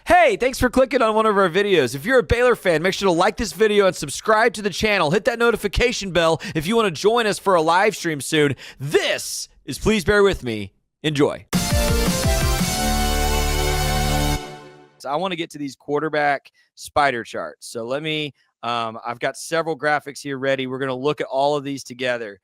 Hey, thanks for clicking on one of our videos. If you're a Baylor fan, make sure to like this video and subscribe to the channel. Hit that notification bell if you want to join us for a live stream soon. This is Please Bear With Me. Enjoy. So I want to get to these quarterback spider charts. So let me, I've got several graphics here ready. We're going to look at all of these together.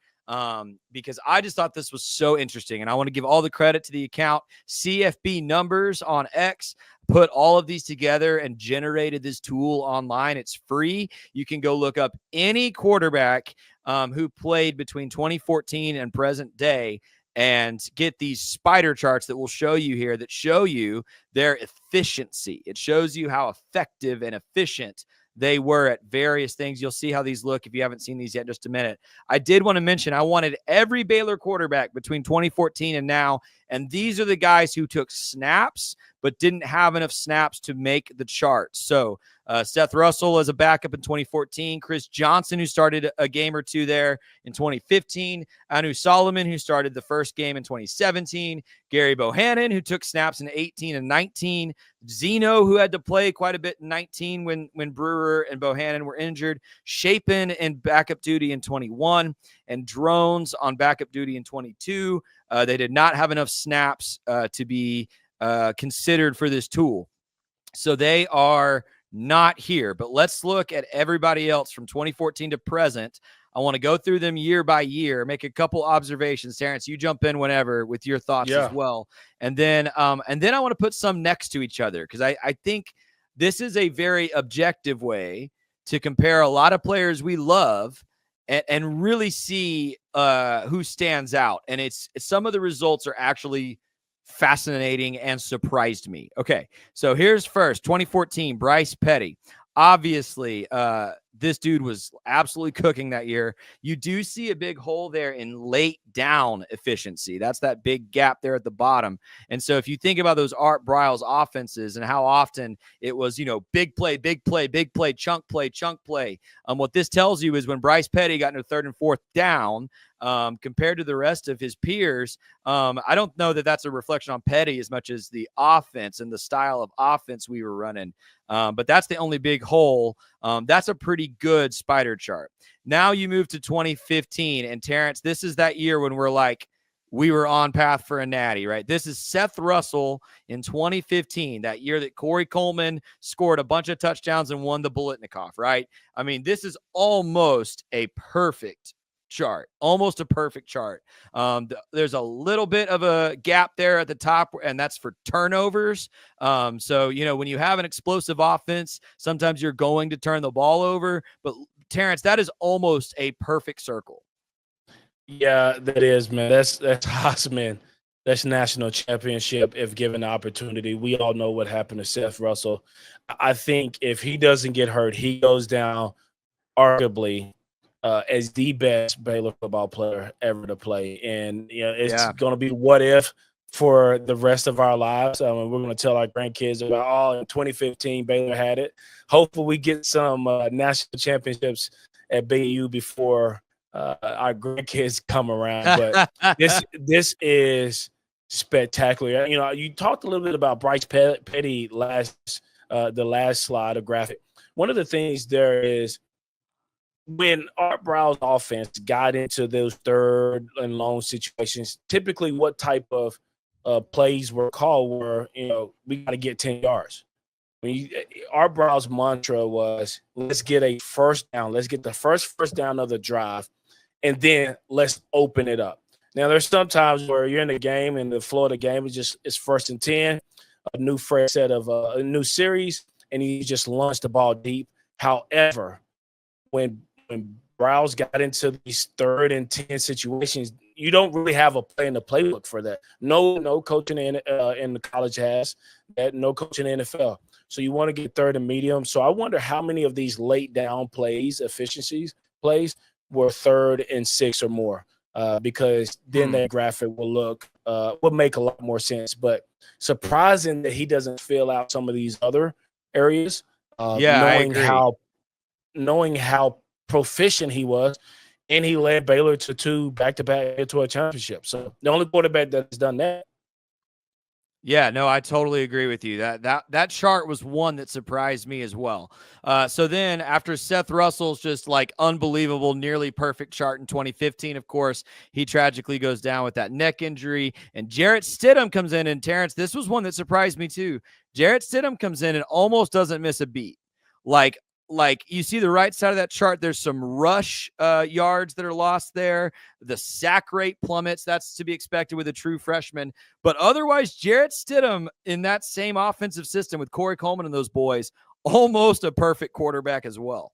Because I just thought this was so interesting. And I want to give all the credit to the account CFB Numbers on X. Put all of these together and generated this tool online. It's free. You can go look up any quarterback who played between 2014 and present day and get these spider charts that will show you here that show you their efficiency. It shows you how effective and efficient they were at various things. You'll see how these look if you haven't seen these yet in just a minute. I did want to mention I wanted every Baylor quarterback between 2014 and now, and these are the guys who took snaps but didn't have enough snaps to make the chart. So Seth Russell as a backup in 2014, Chris Johnson, who started a game or two there in 2015, Anu Solomon, who started the first game in 2017, Gerry Bohanon, who took snaps in 18 and 19, Zeno, who had to play quite a bit in 19 when Brewer and Bohanon were injured, Shapen in backup duty in 21, and Drones on backup duty in 22. They did not have enough snaps to be considered for this tool. So they are not here, but let's look at everybody else from 2014 to present. I want to go through them year by year, make a couple observations. Terrance, you jump in whenever with your thoughts as well. And then I want to put some next to each other because I think this is a very objective way to compare a lot of players we love and really see who stands out. And it's some of the results are actually fascinating and surprised me. Okay, so here's first 2014 Bryce Petty. Obviously, this dude was absolutely cooking that year. You do see a big hole there in late down efficiency. That's that big gap there at the bottom. And so if you think about those Art Briles offenses and how often it was, big play, big play, big play, chunk play, chunk play. What this tells you is when Bryce Petty got into third and fourth down, compared to the rest of his peers, I don't know that that's a reflection on Petty as much as the offense and the style of offense we were running. But that's the only big hole. That's a pretty good spider chart. Now you move to 2015, and Terrance, this is that year when we're like, we were on path for a natty, right? This is Seth Russell in 2015, that year that Corey Coleman scored a bunch of touchdowns and won the Biletnikoff, right? I mean, this is almost a perfect chart, almost a perfect chart. There's a little bit of a gap there at the top, and that's for turnovers. So, when you have an explosive offense, sometimes you're going to turn the ball over. But Terrance, that is almost a perfect circle. Yeah, that is, man. That's Heisman. That's national championship if given the opportunity. We all know what happened to Seth Russell. I think if he doesn't get hurt, he goes down arguably as the best Baylor football player ever to play. And, it's going to be what if for the rest of our lives. We're going to tell our grandkids about, in 2015, Baylor had it. Hopefully we get some national championships at BU before our grandkids come around. But this is spectacular. You talked a little bit about Bryce Petty the last slide of graphic. One of the things there is, when Art Briles' offense got into those third and long situations, typically what type of plays were called were, we got to get 10 yards. Art Briles' mantra was, let's get a first down. Let's get the first down of the drive, and then let's open it up. Now, there's sometimes where you're in the game and the flow of the game is it's 1st and 10, a new fresh set of a new series, and you just launch the ball deep. However, when Briles got into these 3rd and 10 situations, you don't really have a play in the playbook for that. No coaching in the college has that. No coaching in the NFL. So you want to get 3rd and medium. So I wonder how many of these late down plays, efficiencies plays, were 3rd and 6 or more, because then that graphic will make a lot more sense. But surprising that he doesn't fill out some of these other areas. Knowing how proficient he was, and he led Baylor to 2 back-to-back to a championship. So the only quarterback that's done that. Yeah, no, I totally agree with you. That chart was one that surprised me as well. So then after Seth Russell's just like unbelievable, nearly perfect chart in 2015, of course, he tragically goes down with that neck injury. And Jarrett Stidham comes in, and Terrance, this was one that surprised me too. Jarrett Stidham comes in and almost doesn't miss a beat. Like like you see the right side of that chart, there's some rush yards that are lost there. The sack rate plummets. That's to be expected with a true freshman. But otherwise, Jarrett Stidham in that same offensive system with Corey Coleman and those boys, almost a perfect quarterback as well.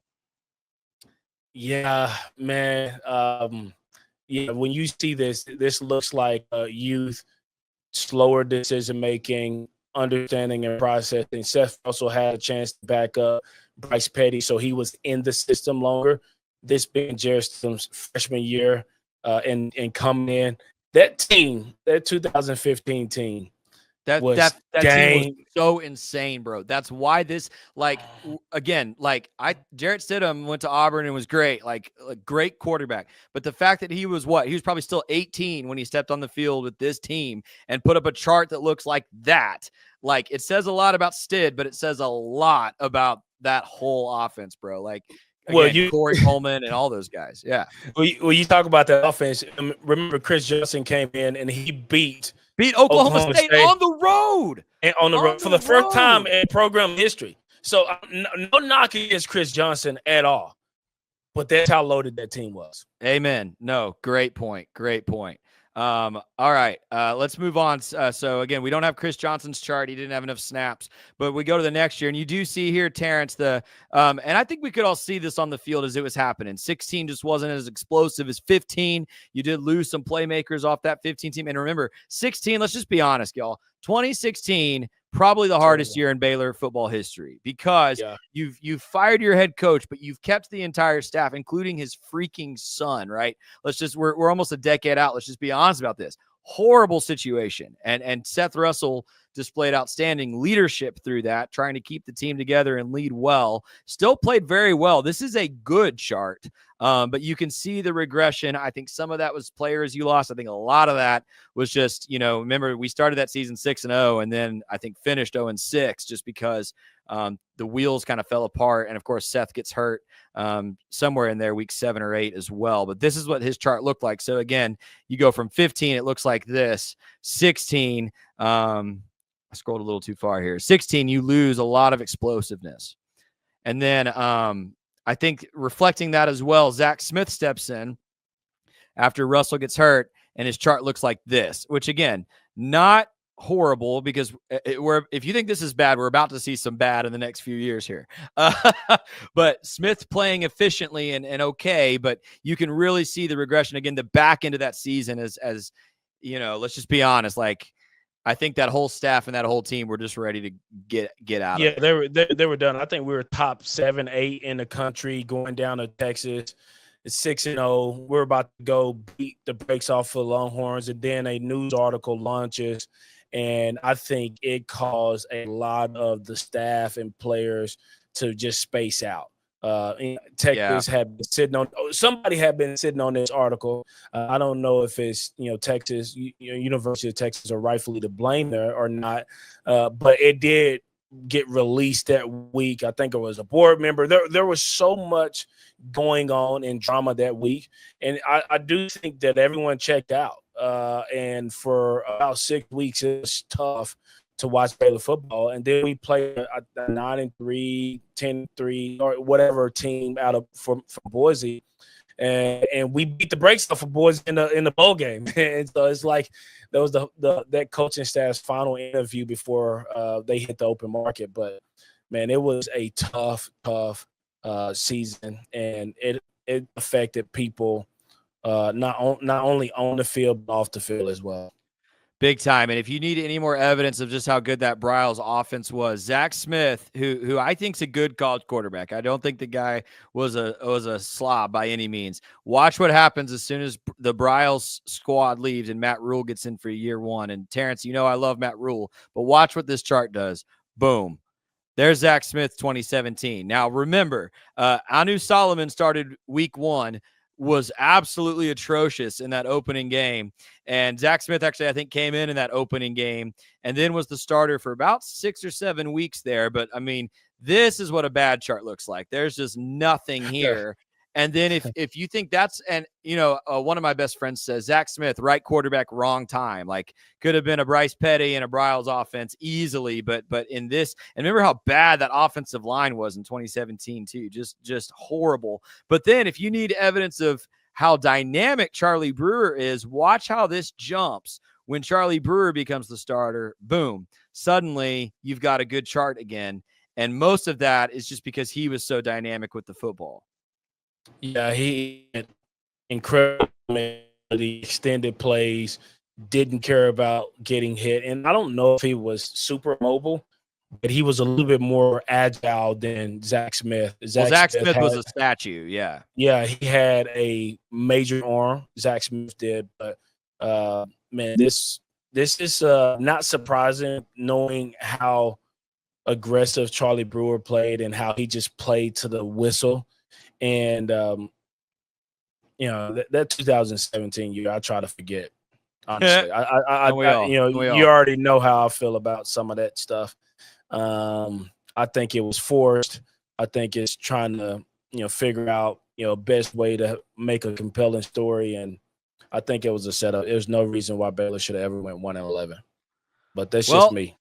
Yeah, man. Yeah, when you see this looks like youth, slower decision making, understanding and processing. Seth also had a chance to back up Bryce Petty, so he was in the system longer. This being Jarrett Stidham's freshman year, and coming in, that team, that 2015 team, That was team was dang. so insane, bro. That's why this, again, Jarrett Stidham went to Auburn and was great, like a great quarterback. But the fact that he was probably still 18 when he stepped on the field with this team and put up a chart that looks like that. Like, it says a lot about Stid, but it says a lot about that whole offense, bro. Like, again, Corey Coleman and all those guys. Yeah. When you talk about that offense, remember Chris Johnson came in and he beat Oklahoma State on the road. And on the road for the first time in program history. So no knock against Chris Johnson at all. But that's how loaded that team was. Amen. No, great point. Great point. All right, let's move on. So again, we don't have Chris Johnson's chart. He didn't have enough snaps, but we go to the next year, and you do see here, Terrance, and I think we could all see this on the field as it was happening. 16 just wasn't as explosive as 15. You did lose some playmakers off that 15 team. And remember, 16, let's just be honest, y'all. 2016, probably the hardest year in Baylor football history, because you've fired your head coach, but you've kept the entire staff, including his freaking son, right? We're almost a decade out. Let's just be honest about this. Horrible situation. And Seth Russell displayed outstanding leadership through that, trying to keep the team together and lead well. Still played very well. This is a good chart, but you can see the regression. I think some of that was players you lost. I think a lot of that was just, remember we started that season 6-0, and then I think finished 0-6 just because the wheels kind of fell apart. And of course, Seth gets hurt somewhere in there, week 7 or 8 as well. But this is what his chart looked like. So again, you go from 15, it looks like this. 16, I scrolled a little too far here. 16, you lose a lot of explosiveness. And then I think reflecting that as well, Zach Smith steps in after Russell gets hurt, and his chart looks like this, which again, not horrible, because if you think this is bad, we're about to see some bad in the next few years here. But Smith playing efficiently and okay, but you can really see the regression again, the back end of that season as let's just be honest, like, I think that whole staff and that whole team were just ready to get out of it. Yeah, they were done. I think we were top 7, 8 in the country going down to Texas. It's 6-0. We're about to go beat the brakes off of the Longhorns, and then a news article launches, and I think it caused a lot of the staff and players to just space out. Texas had been sitting on. Somebody had been sitting on this article. I don't know if it's Texas, University of Texas, are rightfully to blame there or not, but it did get released that week. I think it was a board member. There was so much going on in drama that week, and I do think that everyone checked out. And for about 6 weeks, it was tough to watch Baylor football. And then we played a 9-3, 10-3, or whatever team from Boise, and we beat the brakes off of Boise in the bowl game. And so it's like that was that coaching staff's final interview before they hit the open market. But man, it was a tough season, and it affected people not only on the field but off the field as well. Big time. And if you need any more evidence of just how good that Briles offense was, Zach Smith, who I think is a good college quarterback. I don't think the guy was a slob by any means. Watch what happens as soon as the Briles squad leaves and Matt Rule gets in for year 1. And Terrance, I love Matt Rule, but watch what this chart does. Boom. There's Zach Smith 2017. Now remember, Anu Solomon started week 1. was absolutely atrocious in that opening game. And Zach Smith actually, I think, came in that opening game and then was the starter for about 6 or 7 weeks there. But I mean, this is what a bad chart looks like. There's just nothing here. And then if you think that's, and one of my best friends says Zach Smith, right quarterback, wrong time, like could have been a Bryce Petty and a Briles offense easily, but in this, and remember how bad that offensive line was in 2017 too, just horrible. But then if you need evidence of how dynamic Charlie Brewer is, watch how this jumps when Charlie Brewer becomes the starter. Boom, suddenly you've got a good chart again, and most of that is just because he was so dynamic with the football. Yeah, he had incredible the extended plays, didn't care about getting hit. And I don't know if he was super mobile, but he was a little bit more agile than Zach Smith. Zach Smith was a statue, yeah. Yeah, he had a major arm, Zach Smith did. But, man, this is not surprising knowing how aggressive Charlie Brewer played and how he just played to the whistle. And, that 2017 year, I try to forget. Honestly, you already know how I feel about some of that stuff. I think it was forced. I think it's trying to, figure out, best way to make a compelling story. And I think it was a setup. There's no reason why Baylor should have ever went 1-11. But that's just me.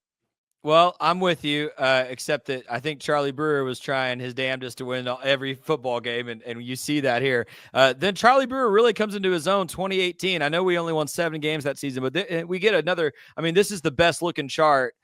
Well, I'm with you, except that I think Charlie Brewer was trying his damnedest to win every football game, and you see that here. Then Charlie Brewer really comes into his own 2018. I know we only won 7 games that season, but we get another – I mean, this is the best-looking chart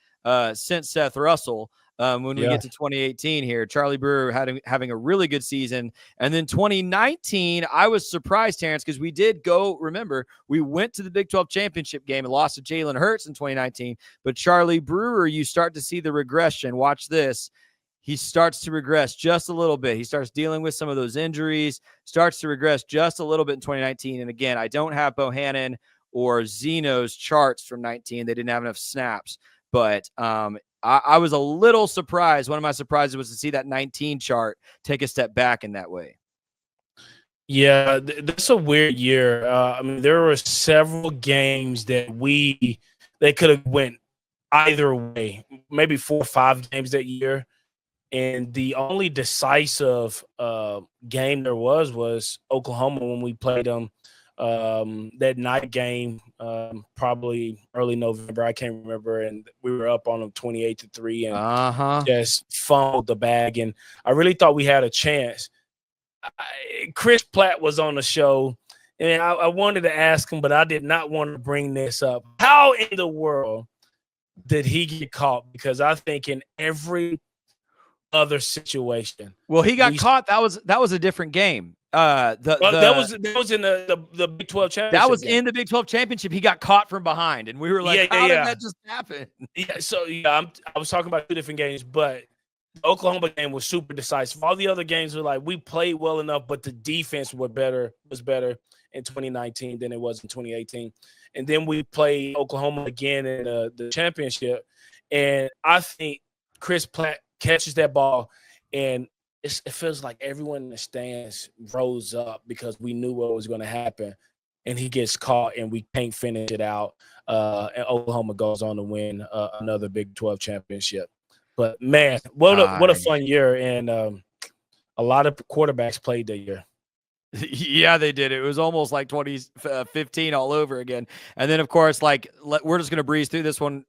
since Seth Russell. When we get to 2018 here, Charlie Brewer having a really good season. And then 2019, I was surprised, Terrance, because we did go, remember, we went to the Big 12 championship game and lost to Jalen Hurts in 2019. But Charlie Brewer, you start to see the regression. Watch this. He starts to regress just a little bit. He starts dealing with some of those injuries, starts to regress just a little bit in 2019. And again, I don't have Bohanon or Zeno's charts from 19. They didn't have enough snaps. But I was a little surprised. One of my surprises was to see that 19 chart take a step back in that way. Yeah, that's a weird year. I mean, there were several games that they could have went either way, maybe 4 or 5 games that year. And the only decisive game there was Oklahoma when we played them that night game, probably early November. I can't remember. And we were up on them 28-3 and just fumbled the bag. And I really thought we had a chance. Chris Platt was on the show, and I wanted to ask him, but I did not want to bring this up. How in the world did he get caught? Because I think in every other situation. Well, he got caught. That was a different game. That was in the Big 12 championship. That was in the Big 12 championship. He got caught from behind, and we were like, "How did that just happen?" Yeah, so I was talking about 2 different games, but the Oklahoma game was super decisive. All the other games were like we played well enough, but the defense was better in 2019 than it was in 2018. And then we played Oklahoma again in the championship, and I think Chris Platt catches that ball, and it feels like everyone in the stands rose up because we knew what was going to happen, and he gets caught, and we can't finish it out. And Oklahoma goes on to win another Big 12 championship. But man, what a fun year, and a lot of quarterbacks played that year. Yeah, they did. It was almost like 2015 all over again. And then, of course, we're just going to breeze through this one.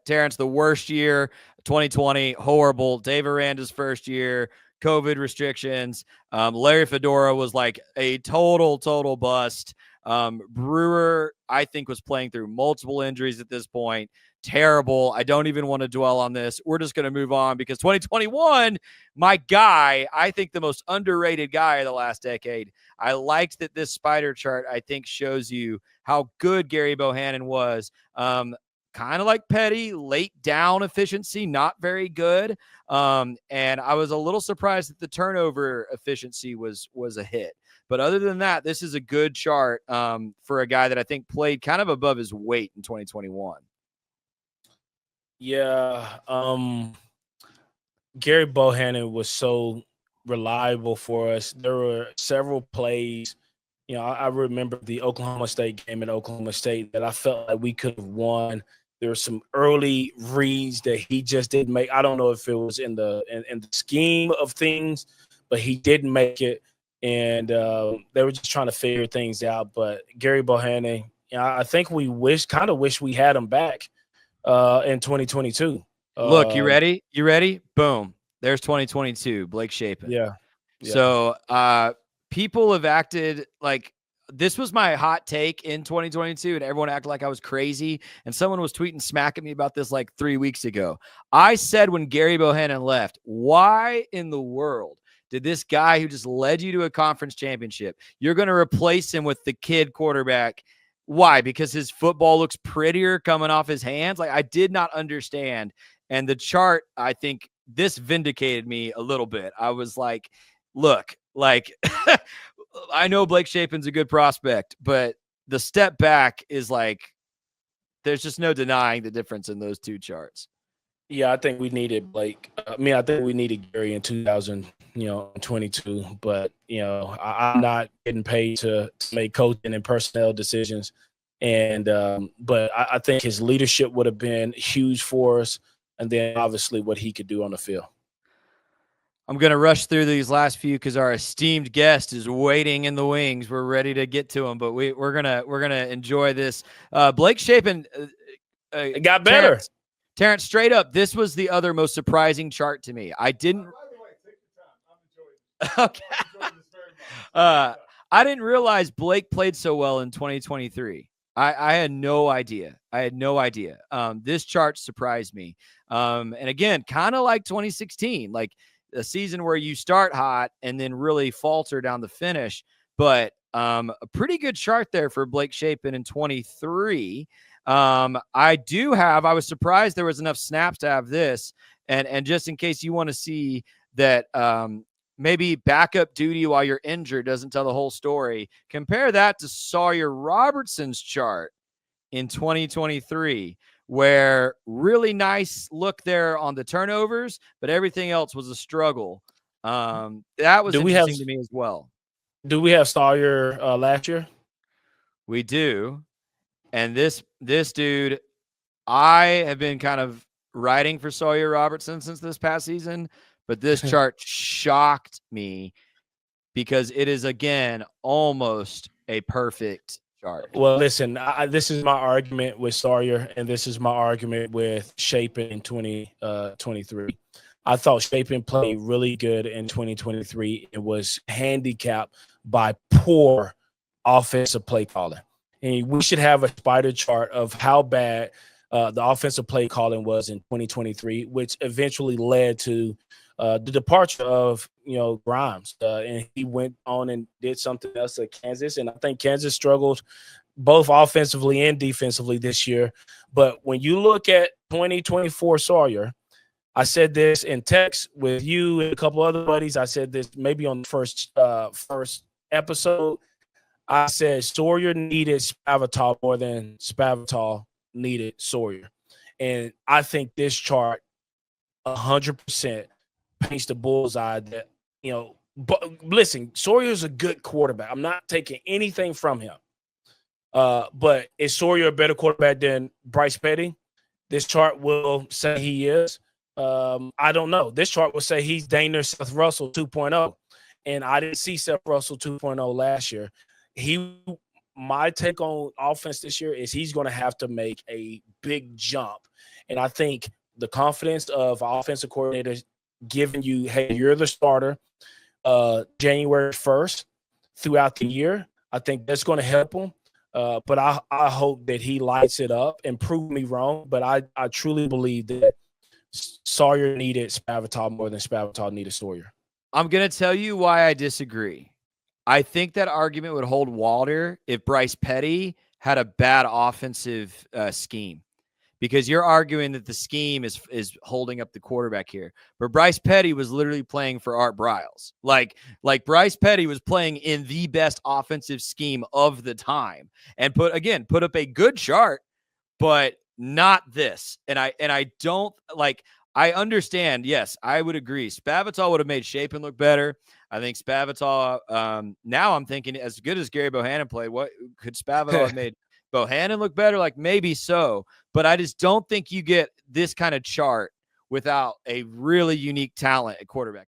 Terrance, the worst year, 2020, horrible. Dave Aranda's first year, COVID restrictions. Larry Fedora was like a total bust. Brewer, I think, was playing through multiple injuries at this point. Terrible. I don't even want to dwell on this. We're just going to move on because 2021, my guy, I think the most underrated guy of the last decade. I liked that this spider chart, I think, shows you how good Gerry Bohanon was. Kind of like Petty, late down efficiency, not very good. And I was a little surprised that the turnover efficiency was a hit. But other than that, this is a good chart for a guy that I think played kind of above his weight in 2021. Yeah, Gerry Bohanon was so reliable for us. There were several plays I remember the Oklahoma State game in Oklahoma State that I felt like we could have won. There were some early reads that he just didn't make. I don't know if it was in the scheme of things, but he didn't make it, and they were just trying to figure things out. But Gerry Bohanon, I think we kind of wish we had him back in 2022. Look, you ready? You ready? Boom. There's 2022, Blake Shapen. Yeah. So people have acted like this was my hot take in 2022, and everyone acted like I was crazy. And someone was tweeting smack at me about this like 3 weeks ago. I said when Gerry Bohanon left, why in the world did this guy who just led you to a conference championship, you're going to replace him with the kid quarterback? Why? Because his football looks prettier coming off his hands? Like, I did not understand. And the chart, I think this vindicated me a little bit. I was like, look, like I know Blake Shapen's a good prospect, but the step back is like, there's just no denying the difference in those two charts. Yeah, I think we needed Blake. I think we needed Gerry in 2022, but I'm not getting paid to make coaching and personnel decisions. And but I think his leadership would have been huge for us, and then obviously what he could do on the field. I'm going to rush through these last few because our esteemed guest is waiting in the wings. We're ready to get to him, but we're gonna enjoy this. Blake Shapen, it got better. Terrance, straight up, this was the other most surprising chart to me. I didn't. Okay. I didn't realize Blake played so well in 2023. I had no idea. This chart surprised me. And again, kind of like 2016, like a season where you start hot and then really falter down the finish. But a pretty good chart there for Blake Shapen in 23. I was surprised there was enough snaps to have this. And just in case you want to see that maybe backup duty while you're injured doesn't tell the whole story, compare that to Sawyer Robertson's chart in 2023, where really nice look there on the turnovers, but everything else was a struggle. That was interesting to me as well. Do we have Sawyer last year? We do. And this dude, I have been kind of writing for Sawyer Robertson since this past season, but this chart shocked me because it is, again, almost a perfect chart. Well, listen, this is my argument with Sawyer, and this is my argument with Shapen in 2023. I thought Shapen played really good in 2023. It was handicapped by poor offensive play calling. And we should have a spider chart of how bad the offensive play calling was in 2023, which eventually led to the departure of Grimes, and he went on and did something else at Kansas. And I think Kansas struggled both offensively and defensively this year. But when you look at 2024 Sawyer, I said this in text with you and a couple other buddies. I said this maybe on the first episode. I said Sawyer needed Spavital more than Spavital needed Sawyer. And I think this chart 100% paints the bullseye that, but listen, Sawyer's a good quarterback. I'm not taking anything from him. But is Sawyer a better quarterback than Bryce Petty? This chart will say he is. I don't know. This chart will say he's Dana Seth Russell 2.0. And I didn't see Seth Russell 2.0 last year. My take on offense this year is he's going to have to make a big jump. And I think the confidence of offensive coordinators giving you, hey, you're the starter January 1st throughout the year, I think that's going to help him. But I hope that he lights it up and prove me wrong. But I truly believe that Sawyer needed Spavital more than Spavital needed Sawyer. I'm going to tell you why I disagree. I think that argument would hold water if Bryce Petty had a bad offensive scheme, because you're arguing that the scheme is holding up the quarterback here. But Bryce Petty was literally playing for Art Briles. Like Bryce Petty was playing in the best offensive scheme of the time and put up a good chart, but not this. And I don't like. I understand. Yes, I would agree. Spavital would have made Shapen look better. I think Spavital, now I'm thinking as good as Gerry Bohanon played, what could Spavital have made Bohanon look better? Like maybe so, but I just don't think you get this kind of chart without a really unique talent at quarterback.